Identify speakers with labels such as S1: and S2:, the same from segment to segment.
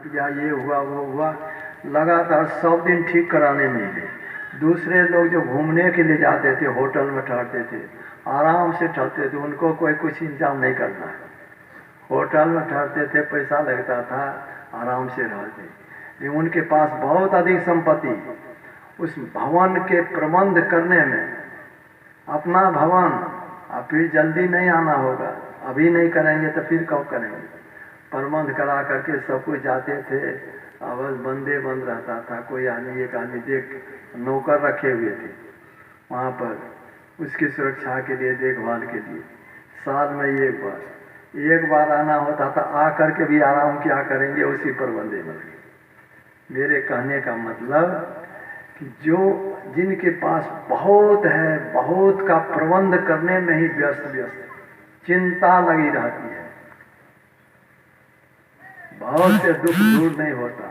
S1: टूट गया, ये हुआ वो हुआ, लगातार 100 दिन ठीक कराने में ही गए। दूसरे लोग जो घूमने के लिए जाते थे, होटल में ठहरते थे, आराम से ठहरते थे, उनको कोई कुछ इंतजाम नहीं करना है। होटल में ठहरते थे, पैसा लगता था, आराम से रहते। लेकिन उनके पास बहुत अधिक संपत्ति, उस भवन के प्रबंध करने में, अपना भवन, अब फिर जल्दी नहीं आना होगा, अभी नहीं करेंगे तो फिर कब करेंगे, प्रबंध करा करके सब कुछ जाते थे। आवाज बंदे बंद रहता था, कोई आदमी एक आदमी देख नौकर रखे हुए थे वहाँ पर, उसकी सुरक्षा के लिए, देखभाल के लिए। साल में एक बार आना होता था, आ करके भी आराम क्या करेंगे, उसी पर बंदे बन गए। मेरे कहने का मतलब कि जो जिनके पास बहुत है, बहुत का प्रबंध करने में ही व्यस्त चिंता लगी रहती है, बहुत से दुख दूर नहीं होता।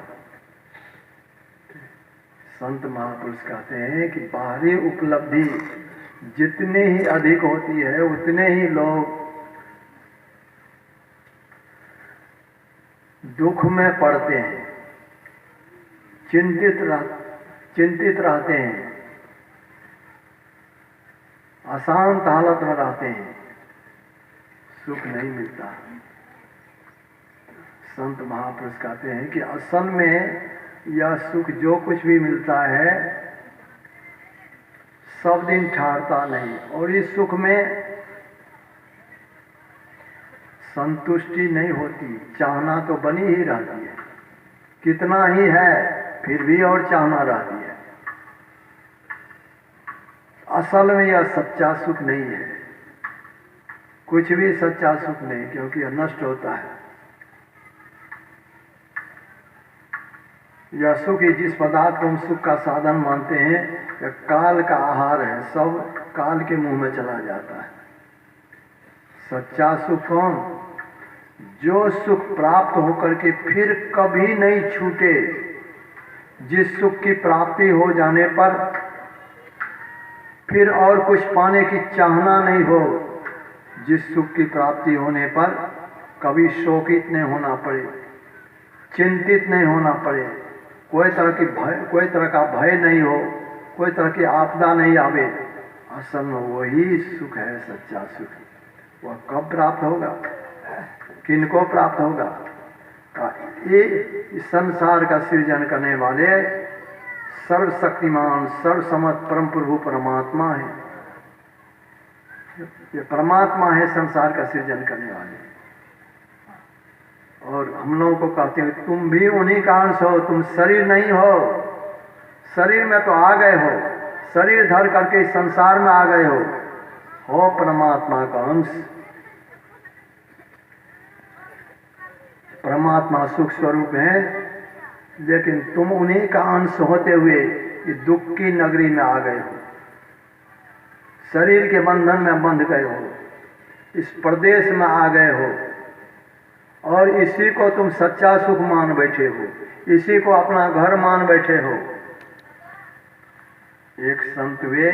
S1: संत महापुरुष कहते हैं कि बाहरी उपलब्धि जितनी ही अधिक होती है, उतने ही लोग दुख में पड़ते हैं, चिंतित रहते हैं, अशांत हालत में रहते हैं, सुख नहीं मिलता। संत महापुरुष कहते हैं कि असल में यह सुख जो कुछ भी मिलता है सब दिन ठहरता नहीं, और इस सुख में संतुष्टि नहीं होती, चाहना तो बनी ही रहती है, कितना ही है फिर भी और चाहना रहती है। असल में यह सच्चा सुख नहीं है, कुछ भी सच्चा सुख नहीं, क्योंकि यह नष्ट होता है। यह सुख ही, जिस पदार्थ को हम सुख का साधन मानते हैं, यह काल का आहार है, सब काल के मुंह में चला जाता है। सच्चा सुख कौन? जो सुख प्राप्त होकर के फिर कभी नहीं छूटे, जिस सुख की प्राप्ति हो जाने पर फिर और कुछ पाने की चाहना नहीं हो, जिस सुख की प्राप्ति होने पर कभी शोकित नहीं होना पड़े, चिंतित नहीं होना पड़े, कोई तरह का भय नहीं हो, कोई तरह की आपदा नहीं आवे। असल में वही सुख है सच्चा सुख। वह कब प्राप्त होगा, किनको प्राप्त होगा? ये इस संसार का सृजन करने वाले सर्वशक्तिमान सर्वसमर्थ परम प्रभु परमात्मा है। ये परमात्मा है संसार का सृजन करने वाले। और हम लोगों को कहते हैं तुम भी उन्हीं का अंश हो, तुम शरीर नहीं हो। शरीर में तो आ गए हो, शरीर धर करके इस संसार में आ गए हो परमात्मा का अंश। परमात्मा सुख स्वरूप है, लेकिन तुम उन्हीं का अंश होते हुए इस दुख की नगरी में आ गए हो, शरीर के बंधन में बंध गए हो, इस प्रदेश में आ गए हो, और इसी को तुम सच्चा सुख मान बैठे हो, इसी को अपना घर मान बैठे हो। एक संत वे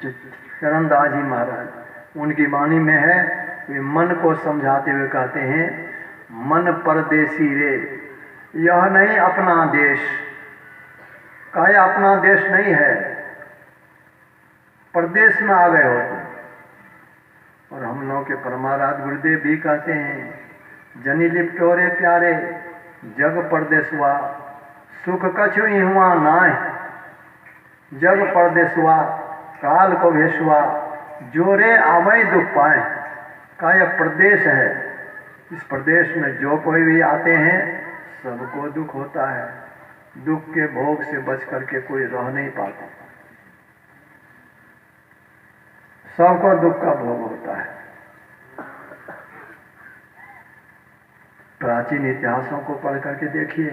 S1: चरणदास जी महाराज, उनकी वाणी में है, वे मन को समझाते हुए कहते हैं, मन परदेसी रे, यह नहीं अपना देश। कहे अपना देश नहीं है, परदेश में आ गए हो तुम। और हम लोग के परमाराध गुरुदेव भी कहते हैं, जनी लिपटोरे प्यारे जग परदेश हुआ, सुख कछु ही हुआ नाय, जग परदेश हुआ काल को भेष हुआ, जोरे आमय दुख पाए। का यह प्रदेश है, इस प्रदेश में जो कोई भी आते हैं सबको दुख होता है, दुख के भोग से बच करके कोई रह नहीं पाता, सबको दुख का भोग होता है। प्राचीन इतिहासों को पढ़ करके देखिए,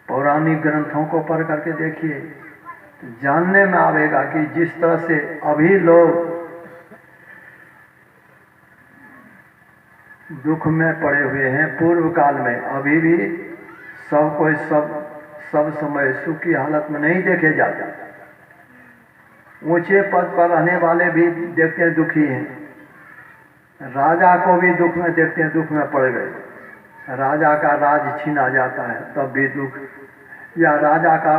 S1: पौराणिक ग्रंथों को पढ़ करके देखिए, तो जानने में आवेगा कि जिस तरह से अभी लोग दुख में पड़े हुए हैं, पूर्व काल में अभी भी सब कोई सब समय सुख की हालत में नहीं देखे जाते। ऊंचे पद पर रहने वाले भी देखते हैं दुखी हैं, राजा को भी दुख में देखते हैं, दुख में पड़ गए, राजा का राज छीना जाता है तब भी दुख, या राजा का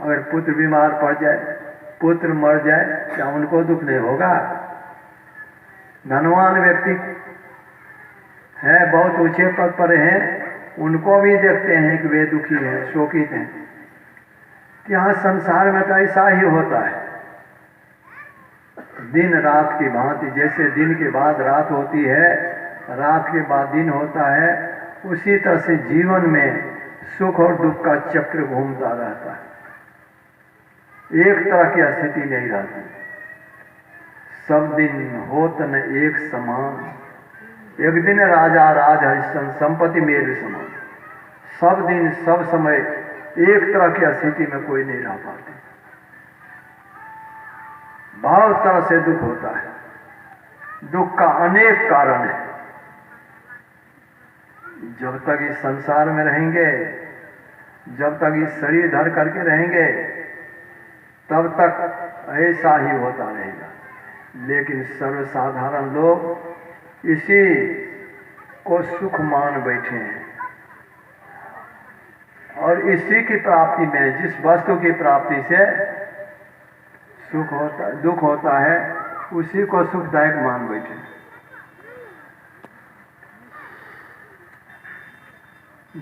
S1: अगर पुत्र बीमार पड़ जाए, पुत्र मर जाए, क्या उनको दुख नहीं होगा? धनवान व्यक्ति है, बहुत ऊंचे पद पर हैं, उनको भी देखते हैं कि वे दुखी हैं, शोकित हैं। यहाँ संसार में तो ऐसा ही होता है, दिन रात की भांति, जैसे दिन के बाद रात होती है, रात के बाद दिन होता है, उसी तरह से जीवन में सुख और दुख का चक्र घूमता रहता है, एक तरह की स्थिति नहीं रहती। सब दिन होत न एक समान, एक दिन राजा राज हरिश्चंद्र संपत्ति मेरे समान। सब दिन सब समय एक तरह की स्थिति में कोई नहीं रह पाते, बहुत तरह से दुख होता है। दुख का अनेक कारण है। जब तक इस संसार में रहेंगे, जब तक इस शरीर धर करके रहेंगे, तब तक ऐसा ही होता रहेगा। लेकिन सर्वसाधारण लोग इसी को सुख मान बैठे हैं और इसी की प्राप्ति में, जिस वस्तु की प्राप्ति से सुख होता, दुख होता है, उसी को सुखदायक मान बैठे हैं।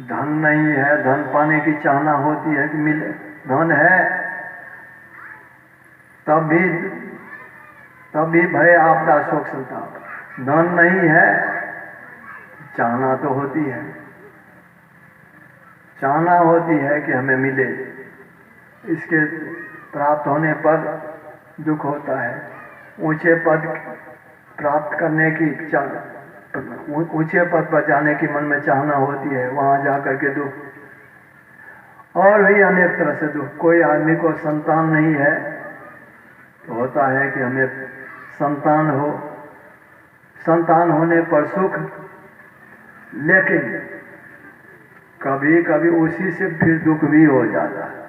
S1: धन नहीं है, धन पाने की चाहना होती है कि मिले, धन है तब भी भय आपदा शोक संताप, धन नहीं है चाहना तो होती है, चाहना होती है कि हमें मिले, इसके प्राप्त होने पर दुख होता है। ऊंचे पद प्राप्त करने की, ऊंचे पद पर जाने की मन में चाहना होती है, वहां जाकर के दुख, और भी अनेक तरह से दुख। कोई आदमी को संतान नहीं है तो होता है कि हमें संतान हो, संतान होने पर सुख, लेकिन कभी कभी उसी से फिर दुख भी हो जाता है।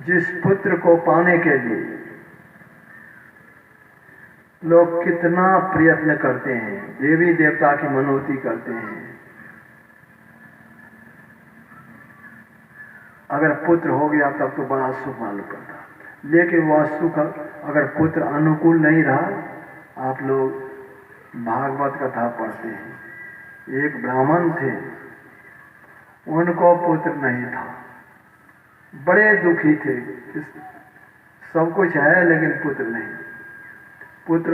S1: जिस पुत्र को पाने के लिए लोग कितना प्रयत्न करते हैं, देवी देवता की मनोती करते हैं, अगर पुत्र हो गया तब तो बड़ा सुख मालूम पड़ता। लेकिन वह सुख अगर पुत्र अनुकूल नहीं रहा, आप लोग भागवत कथा पढ़ते हैं, एक ब्राह्मण थे, उनको पुत्र नहीं था, बड़े दुखी थे, सब कुछ है लेकिन पुत्र नहीं। पुत्र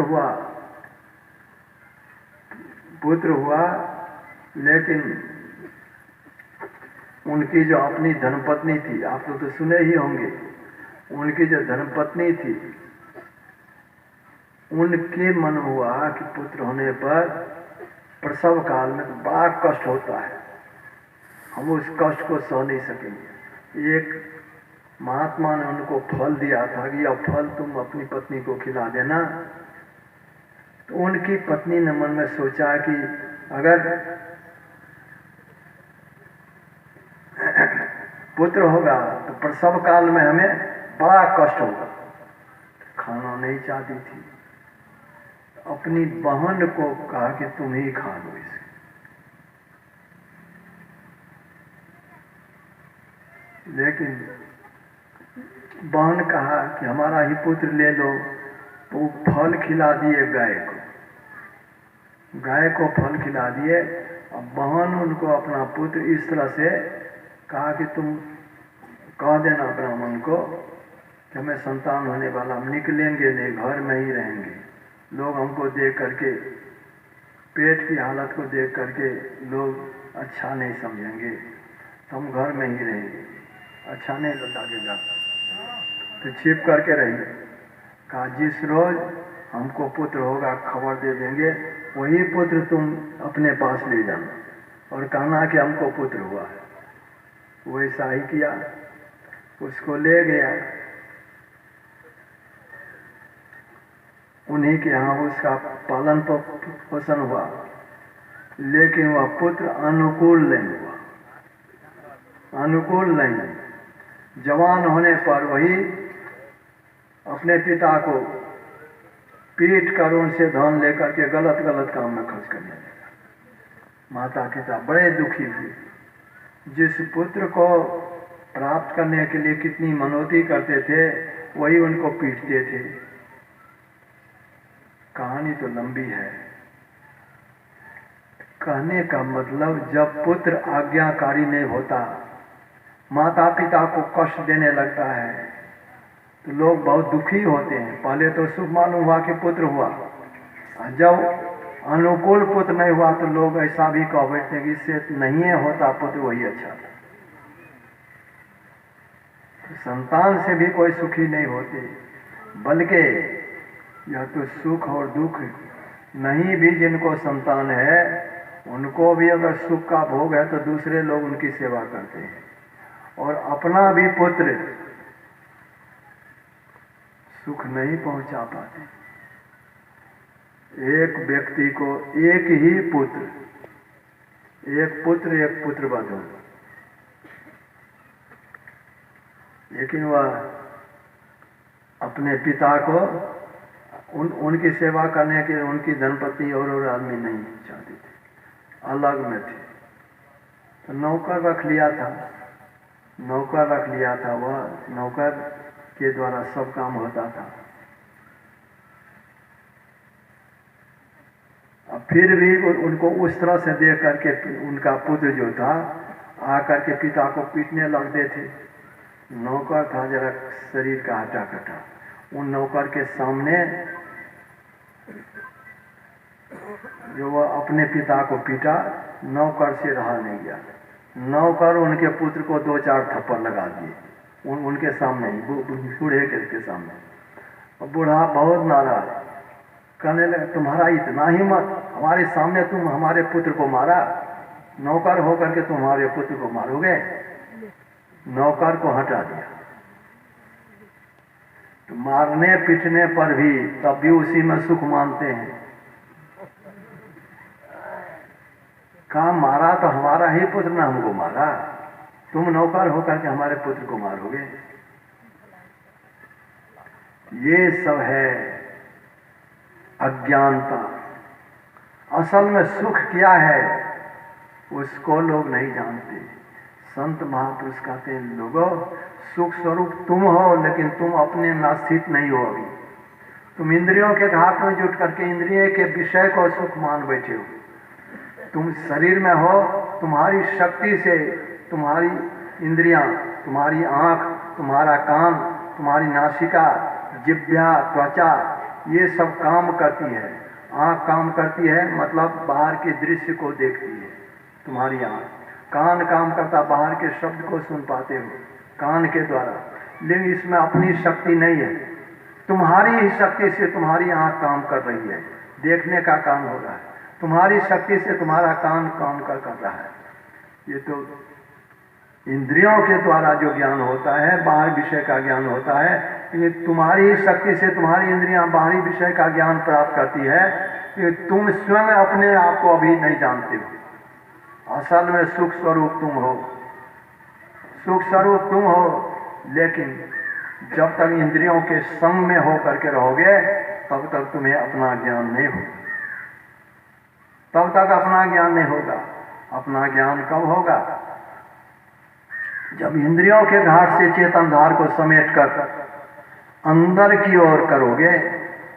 S1: हुआ लेकिन उनकी जो अपनी धर्मपत्नी थी, आप तो सुने ही होंगे, उनकी जो धर्मपत्नी थी, उनके मन हुआ कि पुत्र होने पर प्रसव काल में तो बड़ा कष्ट होता है, हम उस कष्ट को सह नहीं सकेंगे। एक महात्मा ने उनको फल दिया था कि यह फल तुम अपनी पत्नी को खिला देना। तो उनकी पत्नी ने मन में सोचा कि अगर पुत्र होगा तो प्रसव काल में हमें बड़ा कष्ट होगा। खाना नहीं चाहती थी, अपनी बहन को कहा कि तुम ही खा लो इसे। लेकिन बहन कहा कि हमारा ही पुत्र ले लो, तो वो फल खिला दिए गाय को, गाय को फल खिला दिए। और बहन उनको अपना पुत्र इस तरह से कहा कि तुम कह देना ब्राह्मण को कि हमें संतान होने वाला, हम निकलेंगे नहीं, घर में ही रहेंगे। लोग हमको देख करके, पेट की हालत को देख करके लोग अच्छा नहीं समझेंगे, तो हम घर में ही रहेंगे, अच्छा नहीं लगेगा, तो छिप करके रहेंगे। कहा जिस रोज हमको पुत्र होगा खबर दे देंगे, वही पुत्र तुम अपने पास ले जाना और कहना कि हमको पुत्र हुआ है। वैसा ही किया, उसको ले गया, उन्हीं के यहाँ उसका पालन पोषण हुआ, लेकिन वह पुत्र अनुकूल नहीं हुआ, अनुकूल नहीं। जवान होने पर वही अपने पिता को पीट कर उनसे धन लेकर के गलत गलत काम में खर्च करने लगा। माता पिता बड़े दुखी हुए। जिस पुत्र को प्राप्त करने के लिए कितनी मनौती करते थे वही उनको पीटते थे। कहानी तो लंबी है। कहने का मतलब जब पुत्र आज्ञाकारी नहीं होता, माता पिता को कष्ट देने लगता है तो लोग बहुत दुखी होते हैं। पहले तो सुख मालूम हुआ कि पुत्र हुआ, जब अनुकूल पुत्र नहीं हुआ तो लोग ऐसा भी कह बैठते हैं कि इससे नहीं होता पुत्र वही अच्छा था। तो संतान से भी कोई सुखी नहीं होते, बल्कि यह तो सुख और दुख नहीं भी जिनको संतान है उनको भी अगर सुख का भोग है तो दूसरे लोग उनकी सेवा करते हैं, और अपना भी पुत्र सुख नहीं पहुंचा पाते। एक व्यक्ति को एक ही पुत्र, एक पुत्र बधू, लेकिन वह अपने पिता को उनकी सेवा करने के उनकी धनपति और आदमी नहीं चाहते थे, अलग में थे। तो नौकर रख लिया था, वह नौकर के द्वारा सब काम होता था। अब फिर भी उनको उस तरह से देख करके उनका पुत्र जो था आकर के पिता को पीटने लगते थे। नौकर था जरा शरीर का हटा कटा, उन नौकर के सामने जो वह अपने पिता को पीटा, नौकर से रहा नहीं गया। नौकर उनके पुत्र को 2-4 थप्पड़ लगा दिए उनके सामने ही, बूढ़े के सामने। और बूढ़ा बहुत नाराज, कहने लगा तुम्हारा इतना हिम्मत, हमारे सामने तुम हमारे पुत्र को मारा, नौकर होकर के तुम हमारे पुत्र को मारोगे। नौकर को हटा दिया। तो मारने पीटने पर भी तब भी उसी में सुख मानते हैं। कहा मारा तो हमारा ही पुत्र ना हमको मारा, तुम नौकर होकर के हमारे पुत्र को मारोगे। ये सब है अज्ञानता। असल में सुख क्या है उसको लोग नहीं जानते। संत महापुरुष कहते हैं लोगों, सुख स्वरूप तुम हो, लेकिन तुम अपने में स्थित नहीं हो। अभी तुम इंद्रियों के घाट में जुट करके इंद्रिय के विषय को सुख मान बैठे हो। तुम शरीर में हो, तुम्हारी शक्ति से तुम्हारी इंद्रियां, तुम्हारी आंख, तुम्हारा कान, तुम्हारी नासिका, जिह्वा, त्वचा, ये सब काम करती है। आंख काम करती है मतलब बाहर के दृश्य को देखती है तुम्हारी आंख। कान काम करता, बाहर के शब्द को सुन पाते हो कान के द्वारा, लेकिन इसमें अपनी शक्ति नहीं है। तुम्हारी ही शक्ति से तुम्हारी आंख काम कर रही है, देखने का काम हो रहा है। तुम्हारी शक्ति से तुम्हारा कान काम कर रहा है। ये तो इंद्रियों के द्वारा जो ज्ञान होता है, बाहर विषय का ज्ञान होता है। ये तुम्हारी ही शक्ति से तुम्हारी इंद्रियां बाहरी विषय का ज्ञान प्राप्त करती है कि तुम स्वयं अपने आप को अभी नहीं जानते हो। असल में सुख स्वरूप तुम हो, सुख स्वरूप तुम हो, लेकिन जब तक इंद्रियों के संग में हो करके रहोगे तब तक तुम्हें अपना ज्ञान नहीं होगा। तब तक अपना ज्ञान नहीं होगा। अपना ज्ञान कब होगा? जब इंद्रियों के घाट से चेतन धार को समेट कर अंदर की ओर करोगे,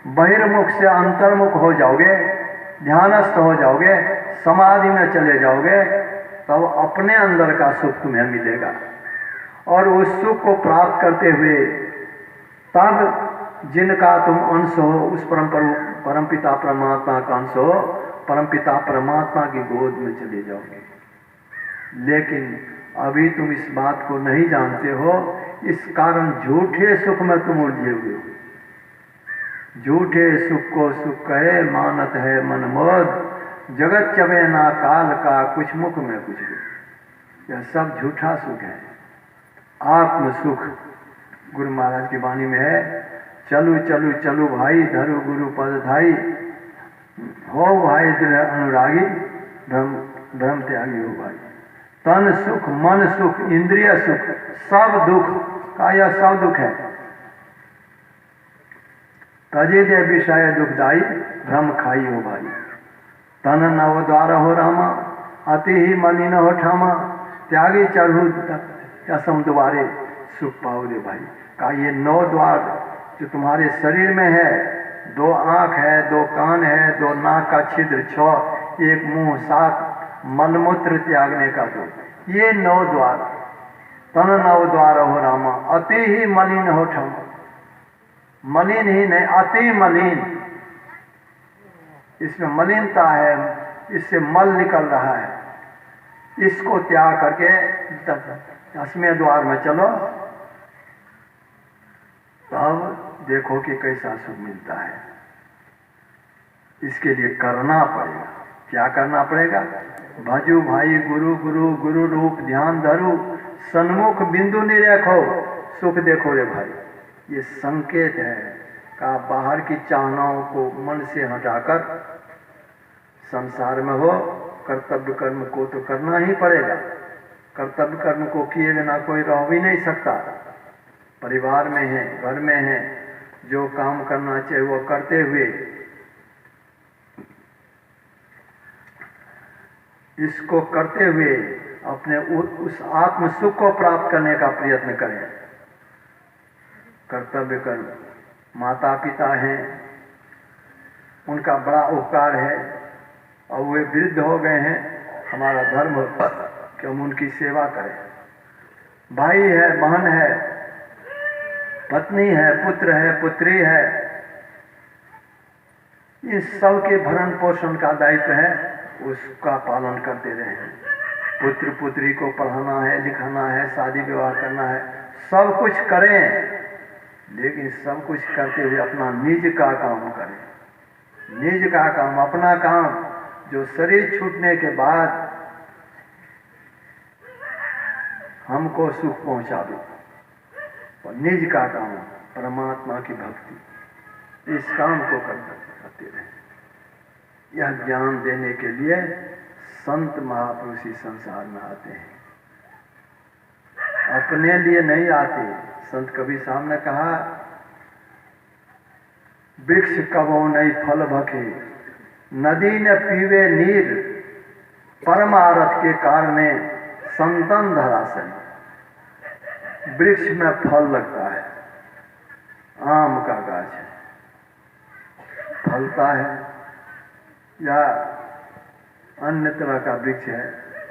S1: बहिर्मुख से अंतर्मुख हो जाओगे, ध्यानस्थ हो जाओगे, समाधि में चले जाओगे, तब अपने अंदर का सुख तुम्हें मिलेगा। और उस सुख को प्राप्त करते हुए तब जिनका तुम अंश हो, उस परमपिता परमात्मा का अंश हो, परमपिता परमात्मा की गोद में चले जाओगे। लेकिन अभी तुम इस बात को नहीं जानते हो, इस कारण झूठे सुख में तुम उलझे हुए हो। झूठे सुख को सुख कहे मानत है मन मोद, जगत चबे ना काल का कुछ मुख में कुछ भी। यह सब झूठा सुख है। आत्म सुख गुरु महाराज की वाणी में है, चलू चलू चलू भाई, धरु गुरु पद धाई, हो भाई दृढ़ अनुरागी, भ्रम त्यागी हो भाई। तन सुख, मन सुख, इंद्रिय सुख, सब दुख का यह सब दुख है। तजे दे विषय दुखदाई भ्रम खाई हो भाई। तन नव द्वार हो रामा अति ही मलिन हो ठामा, त्यागी चढ़ू असम द्वारे सुख पाओ रे भाई। का ये 9 द्वार जो तुम्हारे शरीर में है, 2 आँख है, 2 कान है, 2 नाक का छिद्र 6, 1 मुंह 7, मलमूत्र त्यागने का 2, ये 9 द्वार। तन नव द्वार हो रामा अति ही मलिन हो ठामा, मलिन ही नहीं अति मलिन, इसमें मलिनता है, इससे मल निकल रहा है। इसको त्याग करके 10वें द्वार में चलो, तब देखो कि कैसा सुख मिलता है। इसके लिए करना पड़ेगा। क्या करना पड़ेगा? भजू भाई गुरु गुरु गुरु रूप ध्यान धरू, सन्मुख बिंदु निरेखो, सुख देखो रे भाई। ये संकेत है का बाहर की चाहनाओं को मन से हटाकर संसार में हो, कर्तव्य कर्म को तो करना ही पड़ेगा। कर्तव्य कर्म को किए बिना कोई रह भी नहीं सकता। परिवार में है, घर में है, जो काम करना चाहिए वो करते हुए इसको करते हुए अपने उस आत्म सुख को प्राप्त करने का प्रयत्न करें। कर्तव्य कर्म, माता पिता हैं, उनका बड़ा उपकार है और वे वृद्ध हो गए हैं, हमारा धर्म कि हम उनकी सेवा करें। भाई है, बहन है, पत्नी है, पुत्र है, पुत्री है, इस सब के भरण पोषण का दायित्व है, उसका पालन करते रहें। पुत्र पुत्री को पढ़ाना है, लिखाना है, शादी विवाह करना है, सब कुछ करें, लेकिन सब कुछ करते हुए अपना निज का काम करें। निज का काम, अपना काम जो शरीर छूटने के बाद हमको सुख पहुंचा दो, और निज का काम परमात्मा की भक्ति, इस काम को करते रहे। यह ज्ञान देने के लिए संत महापुरुष इस संसार में आते हैं, अपने लिए नहीं आते। संत कबीर साहब ने कहा, वृक्ष कबो नहीं फल भखे, नदी ने पीवे नीर, परमारथ के कारणे संतन धरासन। वृक्ष में फल लगता है, आम का गाछ है, फलता है, या अन्य तरह का वृक्ष है,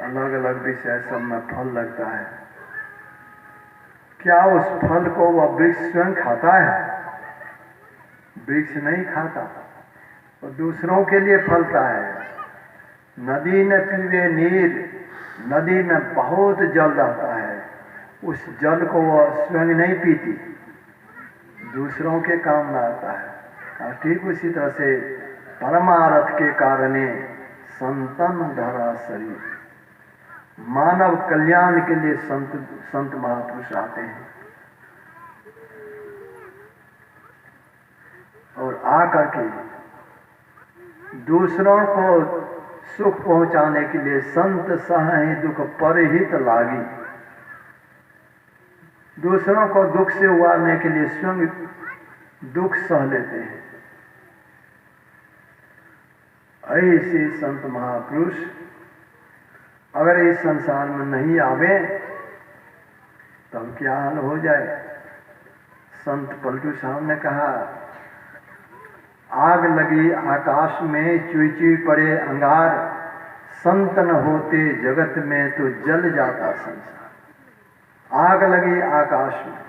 S1: अलग अलग वृक्ष है, सब में फल लगता है। क्या उस फल को वह वृक्ष स्वयं खाता है? वृक्ष नहीं खाता, और दूसरों के लिए फलता है। नदी ने पीवे नीर, नदी में बहुत जल रहता है, उस जल को वह स्वयं नहीं पीती, दूसरों के काम में आता है। ठीक उसी तरह से परमारथ के कारणे संतन धरा शरीर, मानव कल्याण के लिए संत महापुरुष आते हैं, और आकर के दूसरों को सुख पहुंचाने के लिए संत सहहि दुख परहित लागी, दूसरों को दुख से उबारने के लिए स्वयं दुख सह लेते हैं। ऐसे संत महापुरुष अगर इस संसार में नहीं आवे तब क्या हाल हो जाए। संत पलटू साहब ने कहा, आग लगी आकाश में चुई चुई पड़े अंगार, संत न होते जगत में तो जल जाता संसार। आग लगी आकाश में,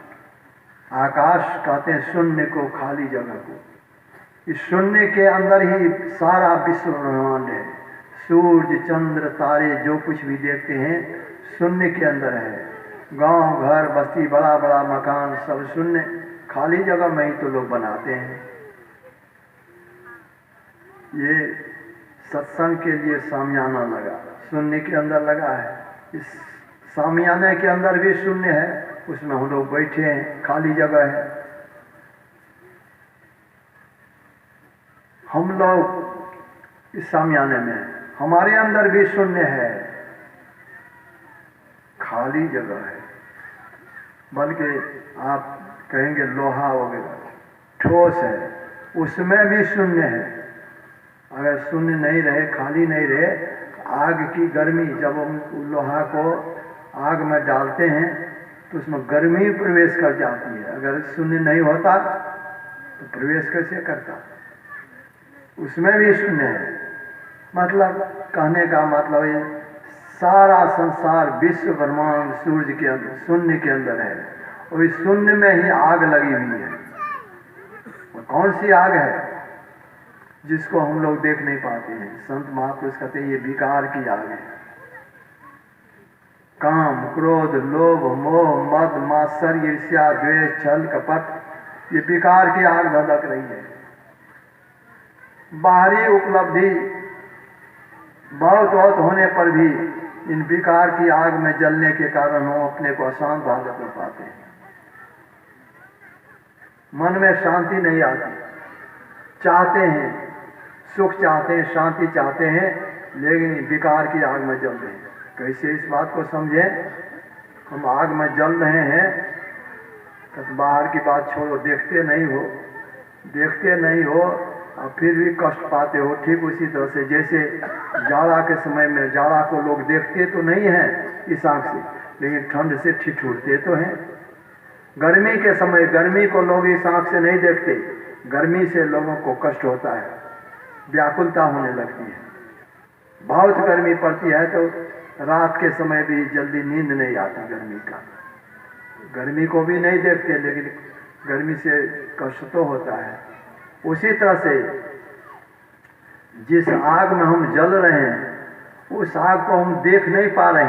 S1: आकाश कहते हैं शून्य को, खाली जगह को। इस शून्य के अंदर ही सारा विश्व ब्रह्मांड है, सूर्य चंद्र तारे जो कुछ भी देखते हैं शून्य के अंदर है। गांव घर बस्ती बड़ा बड़ा मकान सब शून्य, खाली जगह में ही तो लोग बनाते हैं। ये सत्संग के लिए सामियाना लगा, शून्य के अंदर लगा है। इस सामियाने के अंदर भी शून्य है, उसमें हम लोग बैठे हैं, खाली जगह है। हम लोग इस सामियाने में, हमारे अंदर भी शून्य है, खाली जगह है। बल्कि आप कहेंगे लोहा वगैरह ठोस है, उसमें भी शून्य है। अगर शून्य नहीं रहे, खाली नहीं रहे, आग की गर्मी, जब हम लोहा को आग में डालते हैं तो उसमें गर्मी प्रवेश कर जाती है। अगर शून्य नहीं होता तो प्रवेश कैसे करता? उसमें भी शून्य है। मतलब कहने का मतलब ये सारा संसार, विश्व ब्रह्मांड सूर्य के अंदर, शून्य के अंदर है, और इस शून्य में ही आग लगी हुई है। और कौन सी आग है? जिसको हम लोग देख नहीं पाते हैं। संत महापुरुष कहते हैं ये विकार की आग है। काम, क्रोध, लोभ, मोह, मद, मात्सर्य, ईर्ष्या, द्वेष, छल, कपट, ये विकार की आग धधक रही है। बाहरी उपलब्धि बहुत होने पर भी इन विकार की आग में जलने के कारण हम अपने को अशांत हालत में पाते हैं। मन में शांति नहीं आती। चाहते हैं, सुख चाहते हैं, शांति चाहते हैं, लेकिन विकार की आग में जल रहे हैं। कैसे इस बात को समझें? हम आग में जल रहे हैं तो बाहर की बात छोड़ो, देखते नहीं हो और फिर भी कष्ट पाते हो। ठीक उसी तरह से जैसे जाड़ा के समय में, जाड़ा को लोग देखते तो नहीं है इस आंख से, लेकिन ठंड से ठिठुरते तो हैं। गर्मी के समय गर्मी को लोग इस आंख से नहीं देखते, गर्मी से लोगों को कष्ट होता है, व्याकुलता होने लगती है। बहुत गर्मी पड़ती है तो रात के समय भी जल्दी नींद नहीं आती गर्मी का। गर्मी को भी नहीं देखते, लेकिन गर्मी से कष्ट तो होता है। उसी तरह से जिस आग में हम जल रहे हैं, उस आग को हम देख नहीं पा रहे हैं।